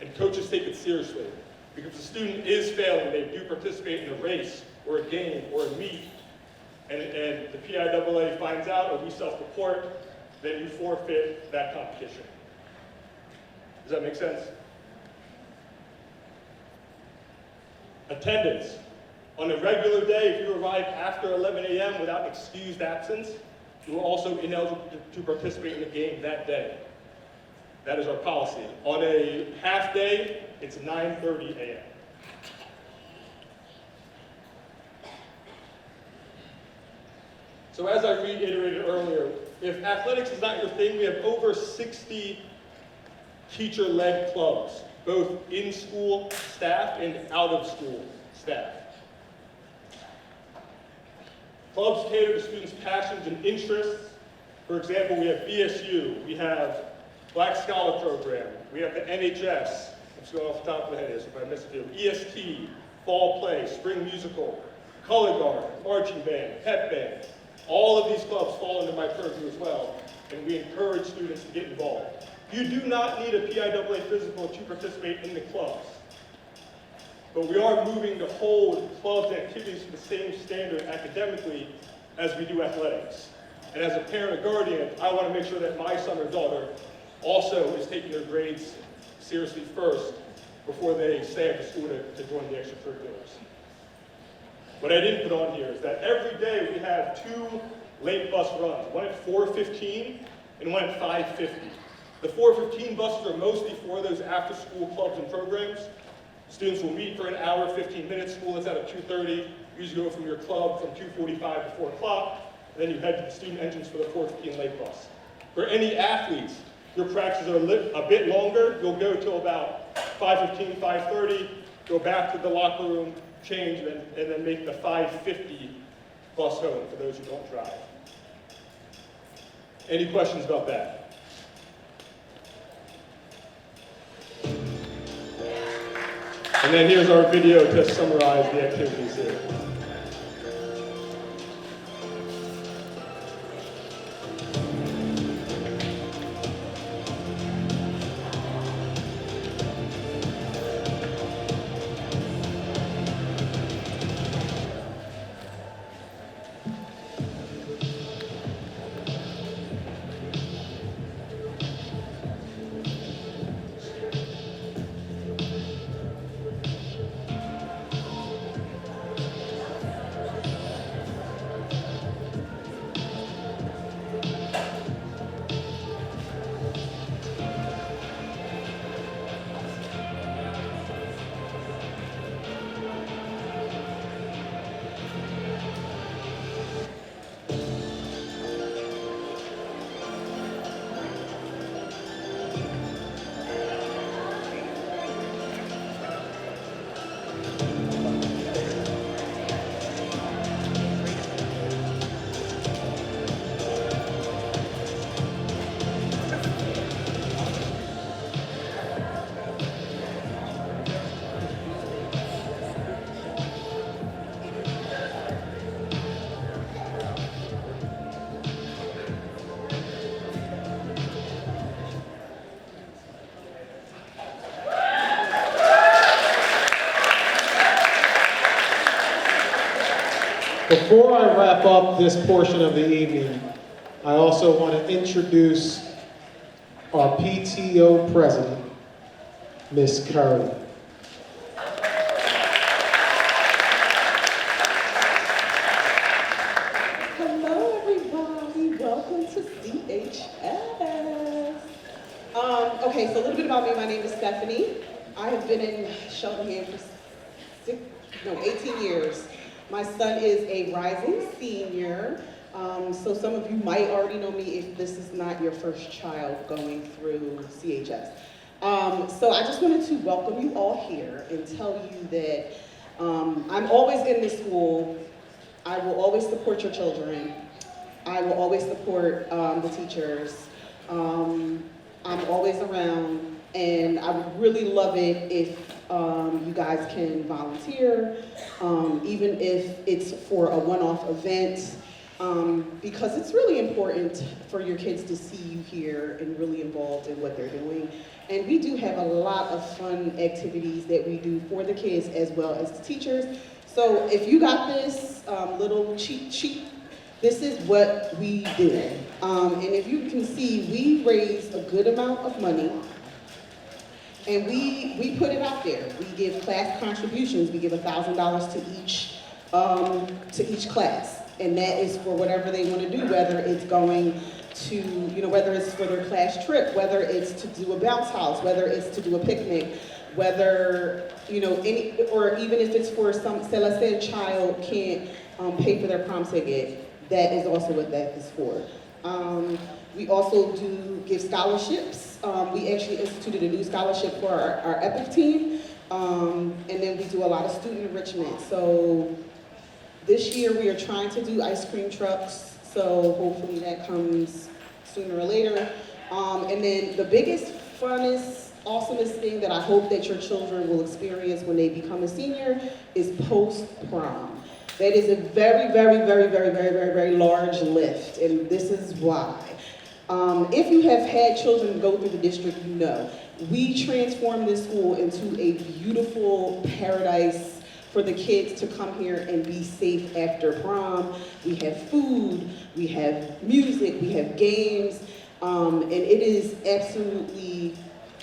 and coaches take it seriously. Because if the student is failing, they do participate in a race or a game or a meet, and the PIAA finds out or we self-report, then you forfeit that competition. Does that make sense? Attendance. On a regular day, if you arrive after 11 a.m. without excused absence, you are also ineligible to participate in the game that day. That is our policy. On a half day, it's 9:30 a.m. So as I reiterated earlier, if athletics is not your thing, we have over 60 teacher-led clubs, both in-school staff and out-of-school staff. Clubs cater to students' passions and interests. For example, we have BSU, we have Black Scholar Program, we have the NHS, I'm just going off the top of the head here, so if I miss a few, EST, Fall Play, Spring Musical, Color Guard, Marching Band, Pep Band. All of these clubs fall under my purview as well, and we encourage students to get involved. You do not need a PIAA physical to participate in the clubs, but we are moving to hold clubs and activities to the same standard academically as we do athletics. And as a parent or guardian, I want to make sure that my son or daughter also is taking their grades seriously first before they stay after school to join the extracurriculars. What I didn't put on here is that every day we have 2 late bus runs, one at 4:15 and one at 5:50. The 4:15 buses are mostly for those after-school clubs and programs. Students will meet for an hour, 15 minutes. School is out at 2:30. You usually go from your club from 2:45 to 4 o'clock, and then you head to the student entrance for the 4:15 late bus. For any athletes Your practices are a bit longer. You'll go till about 5:15, 5:30, go back to the locker room, change, and then make the 5:50 bus home for those who don't drive. Any questions about that? And then here's our video to summarize the activities here. Before I wrap up this portion of the evening, I also want to introduce our PTO president, Ms. Curry. Hello, everybody. Welcome to CHS. Okay, so a little bit about me. My name is Stephanie. I have been in Cheltenham for 18 years. My son is a rising senior, so some of you might already know me if this is not your first child going through CHS. So I just wanted to welcome you all here and tell you that I'm always in this school. I will always support your children. I will always support the teachers. I'm always around, and I would really love it if you guys can volunteer, even if it's for a one-off event, because it's really important for your kids to see you here and really involved in what they're doing. And we do have a lot of fun activities that we do for the kids as well as the teachers. So if you got this little cheat sheet, this is what we do. And if you can see, we raise a good amount of money. And we put it out there. We give class contributions. We give $1,000 to each class, and that is for whatever they want to do. Whether it's going to, whether it's for their class trip, whether it's to do a bounce house, whether it's to do a picnic, whether or even if it's for say let's say a child can't pay for their prom ticket. That is also what that is for. We also do give scholarships. We actually instituted a new scholarship for our EPIC team. And then we do a lot of student enrichment. So this year we are trying to do ice cream trucks. So hopefully that comes sooner or later. And then the biggest, funnest, awesomest thing that I hope that your children will experience when they become a senior is post-prom. That is a very, very, very, very, very, very, very large lift, and this is why. If you have had children go through the district, you know. We transformed this school into a beautiful paradise for the kids to come here and be safe after prom. We have food, we have music, we have games, and it is absolutely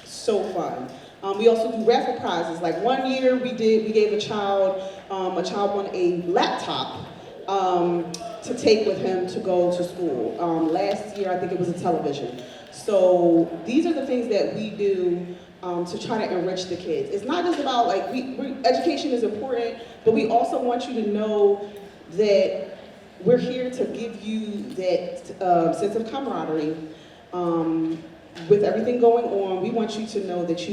so fun. We also do raffle prizes. Like one year we gave a child won a laptop to take with him to go to school. Last year I think it was a television. So these are the things that we do to try to enrich the kids. It's not just about education is important, but we also want you to know that we're here to give you that sense of camaraderie. with everything going on, we want you to know that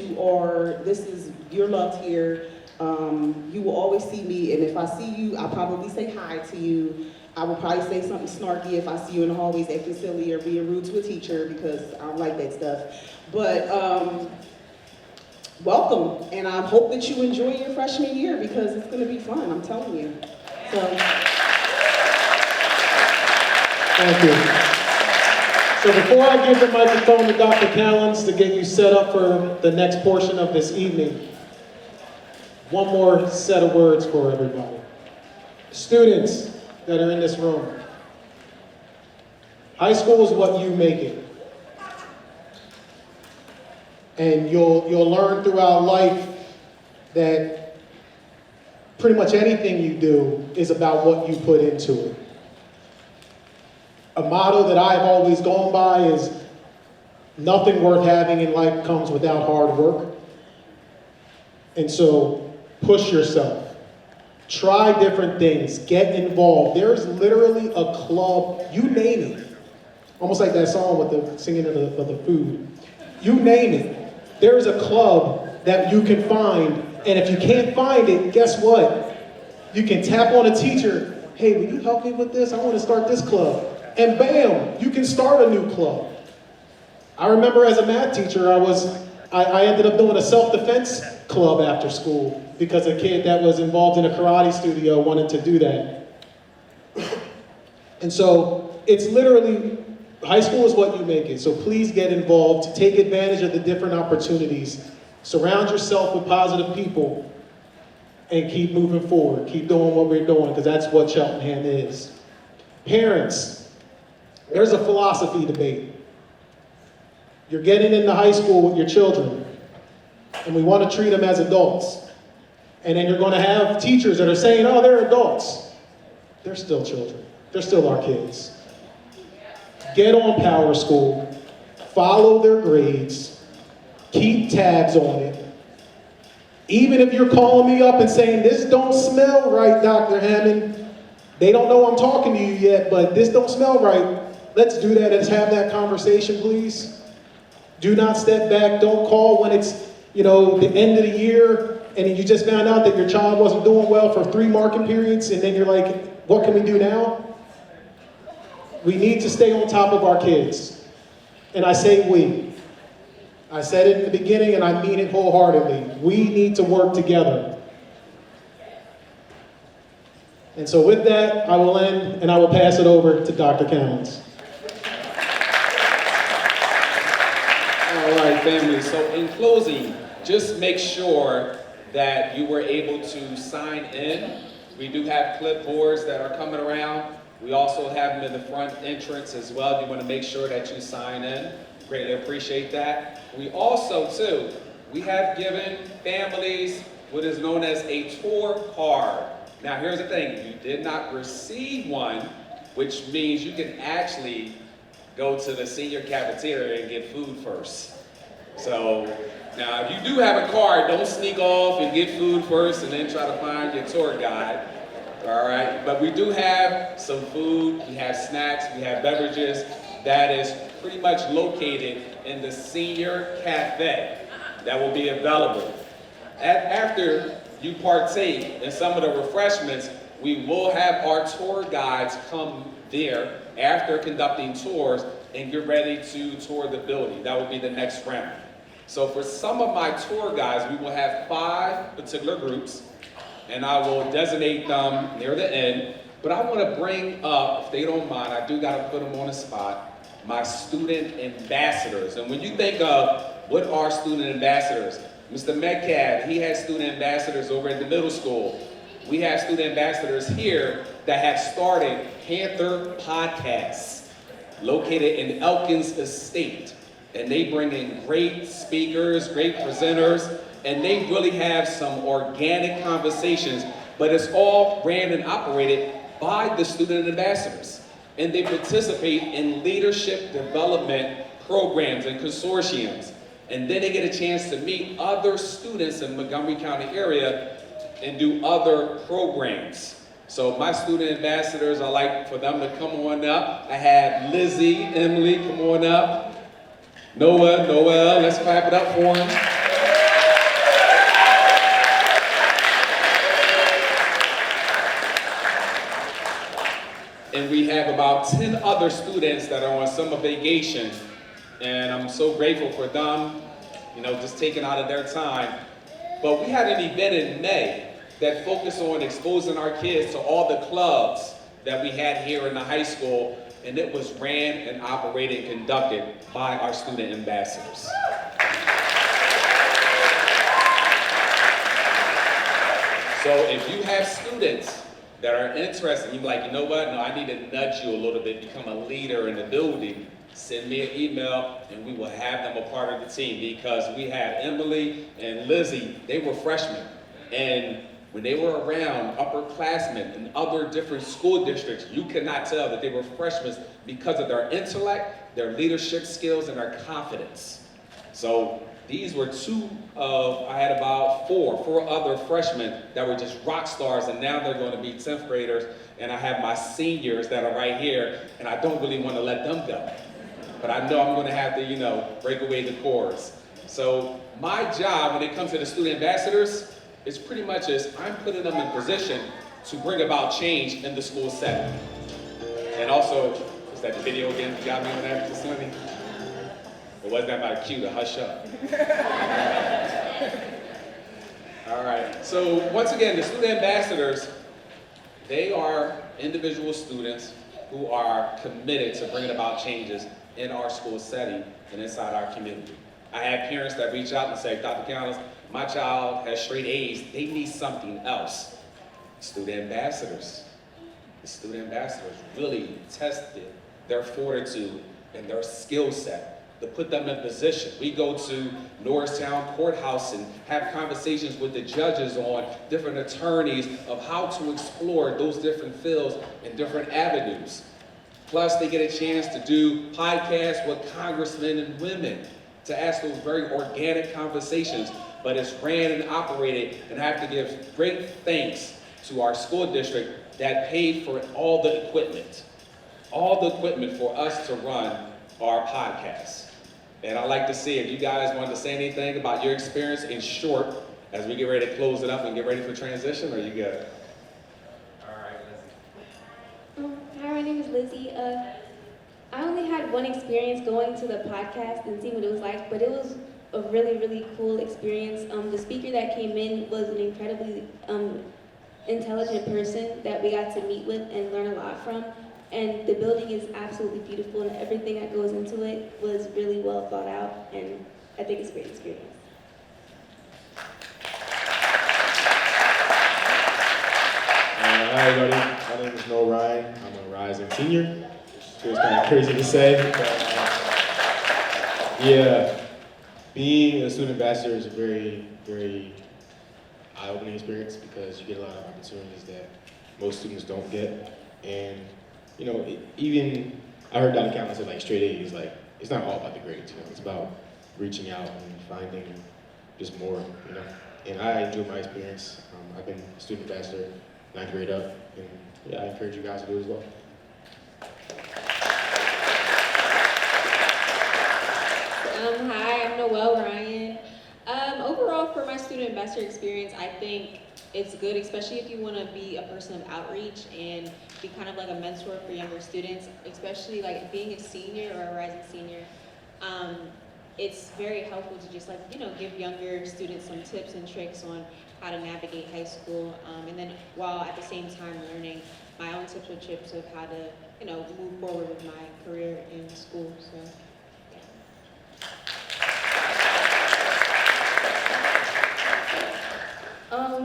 you're loved here. You will always see me, and if I see you, I'll probably say hi to you. I will probably say something snarky if I see you in the hallways acting silly or being rude to a teacher, because I don't like that stuff. But welcome, and I hope that you enjoy your freshman year, because it's going to be fun, I'm telling you. So. Thank you. So before I give the microphone to Dr. Callens to get you set up for the next portion of this evening, one more set of words for everybody. Students that are in this room, high school is what you make it. And you'll learn throughout life that pretty much anything you do is about what you put into it. A motto that I've always gone by is, nothing worth having in life comes without hard work. And so, push yourself. Try different things. Get involved. There's literally a club, you name it. Almost like that song with the singing of the food. You name it. There's a club that you can find, and if you can't find it, guess what? You can tap on a teacher. Hey, will you help me with this? I want to start this club. And bam, you can start a new club. I remember as a math teacher, I ended up doing a self-defense club after school because a kid that was involved in a karate studio wanted to do that. And so it's literally, high school is what you make it. So please get involved, take advantage of the different opportunities, surround yourself with positive people, and keep moving forward. Keep doing what we're doing, because that's what Cheltenham is. Parents, there's a philosophy debate. You're getting into high school with your children, and we want to treat them as adults. And then you're going to have teachers that are saying, oh, they're adults. They're still children. They're still our kids. Get on Power School, follow their grades, keep tabs on it. Even if you're calling me up and saying, this don't smell right, Dr. Hammond, they don't know I'm talking to you yet, but this don't smell right. Let's do that. Let's have that conversation, please. Do not step back. Don't call when it's, the end of the year and you just found out that your child wasn't doing well for 3 marking periods, and then you're like, what can we do now? We need to stay on top of our kids. And I say we. I said it in the beginning, and I mean it wholeheartedly. We need to work together. And so with that, I will end, and I will pass it over to Dr. Callens. All right, family. So in closing, just make sure that you were able to sign in. We do have clipboards that are coming around. We also have them in the front entrance as well. You want to make sure that you sign in. Greatly appreciate that. We also, too, we have given families what is known as a tour card. Now, here's the thing. You did not receive one, which means you can actually go to the senior cafeteria and get food first. So, now, if you do have a card, don't sneak off and get food first and then try to find your tour guide. All right, but we do have some food, we have snacks, we have beverages that is pretty much located in the senior cafe that will be available. After you partake in some of the refreshments, we will have our tour guides come there after conducting tours and get ready to tour the building. That will be the next round. So for some of my tour guides, we will have 5 particular groups, and I will designate them near the end. But I want to bring up, if they don't mind, I do got to put them on the spot, my student ambassadors. And when you think of what are student ambassadors, Mr. Metcalf, he has student ambassadors over at the middle school. We have student ambassadors here that have started Panther Podcasts, located in Elkins Estate. And they bring in great speakers, great presenters, and they really have some organic conversations, but it's all ran and operated by the student ambassadors. And they participate in leadership development programs and consortiums. And then they get a chance to meet other students in Montgomery County area and do other programs. So my student ambassadors, I like for them to come on up. I have Lizzie, Emily, come on up. Noel, let's clap it up for him. And we have about 10 other students that are on summer vacation, and I'm so grateful for them, just taking out of their time. But we had an event in May that focused on exposing our kids to all the clubs that we had here in the high school, and it was ran and operated and conducted by our student ambassadors. So if you have students that are interested, you're like, you know what, no, I need to nudge you a little bit, become a leader in the building, send me an email and we will have them a part of the team, because we had Emily and Lizzie, they were freshmen. And when they were around upperclassmen in other different school districts, you could not tell that they were freshmen because of their intellect, their leadership skills, and their confidence. So these were I had about four other freshmen that were just rock stars, and now they're going to be 10th graders, and I have my seniors that are right here, and I don't really want to let them go. But I know I'm going to have to, break away the cords. So my job when it comes to the student ambassadors is pretty much I'm putting them in position to bring about change in the school setting. And also, is that the video again? You got me on that, Sonny? Or was that my cue to hush up? All right, so once again, the student ambassadors, they are individual students who are committed to bringing about changes in our school setting and inside our community. I have parents that reach out and say, Dr. Connors, my child has straight A's, they need something else. The student ambassadors really tested their fortitude and their skill set to put them in position. We go to Norristown Courthouse and have conversations with the judges on different attorneys of how to explore those different fields and different avenues. Plus, they get a chance to do podcasts with congressmen and women to ask those very organic conversations, but it's ran and operated, and I have to give great thanks to our school district that paid for all the equipment for us to run our podcast. And I'd like to see if you guys wanted to say anything about your experience in short as we get ready to close it up and get ready for transition, or you good? All right, Lizzie. Hi, my name is Lizzie. I only had one experience going to the podcast and seeing what it was like, but it was a really, really cool experience. The speaker that came in was an incredibly intelligent person that we got to meet with and learn a lot from. And the building is absolutely beautiful, and everything that goes into it was really well thought out, and I think it's a great experience. Hi everybody, my name is Noel Ryan. I'm a rising senior. It's kind of crazy to say, but yeah, being a student ambassador is a very, very eye-opening experience because you get a lot of opportunities that most students don't get. And even I heard Dr. Cameron say straight A's, it's not all about the grades, it's about reaching out and finding just more, And I enjoyed my experience. I've been a student ambassador 9th grade up, and yeah, I encourage you guys to do it as well. Hi, I'm Noelle Ryan. Overall, for my student ambassador experience, I think it's good, especially if you want to be a person of outreach and be kind of like a mentor for younger students, especially being a senior or a rising senior. It's very helpful to just give younger students some tips and tricks on how to navigate high school, and then while at the same time learning my own tips and tricks of how to move forward with my career in school. So.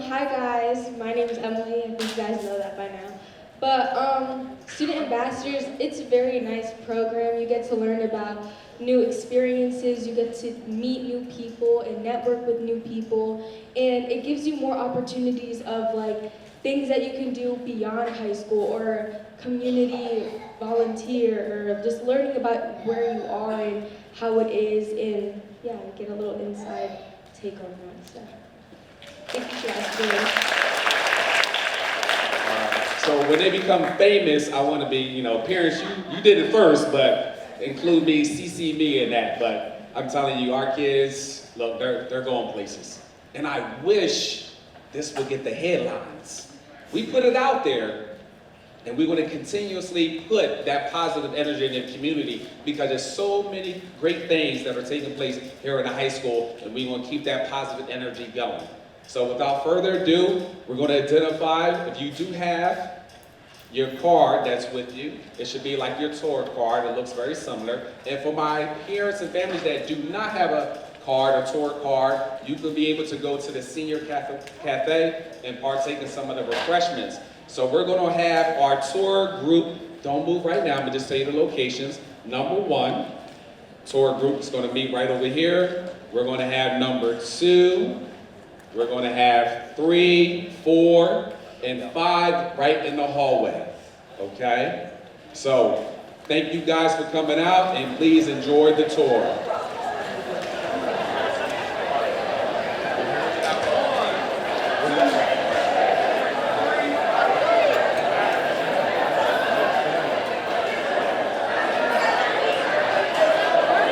Hi guys, my name is Emily. I think you guys know that by now. But student ambassadors, it's a very nice program. You get to learn about new experiences, you get to meet new people and network with new people, and it gives you more opportunities of things that you can do beyond high school, or community volunteer, or just learning about where you are and how it is, and yeah, get a little inside take on that stuff. Thank you guys for doing it. So when they become famous, I want to be, parents, you did it first, but include me, CC me in that. But I'm telling you, our kids, look, they're going places. And I wish this would get the headlines. We put it out there, and we're going to continuously put that positive energy in the community because there's so many great things that are taking place here in the high school, and we want to keep that positive energy going. So without further ado, we're going to identify, if you do have your card that's with you, it should be like your tour card. It looks very similar. And for my parents and families that do not have a card or tour card, you can be able to go to the senior cafe and partake in some of the refreshments. So we're going to have our tour group, don't move right now, I'm going to just tell you the locations. Number 1, tour group is going to meet right over here. We're going to have number 2, we're going to have 3, 4, and 5 right in the hallway, okay? So thank you guys for coming out, and please enjoy the tour.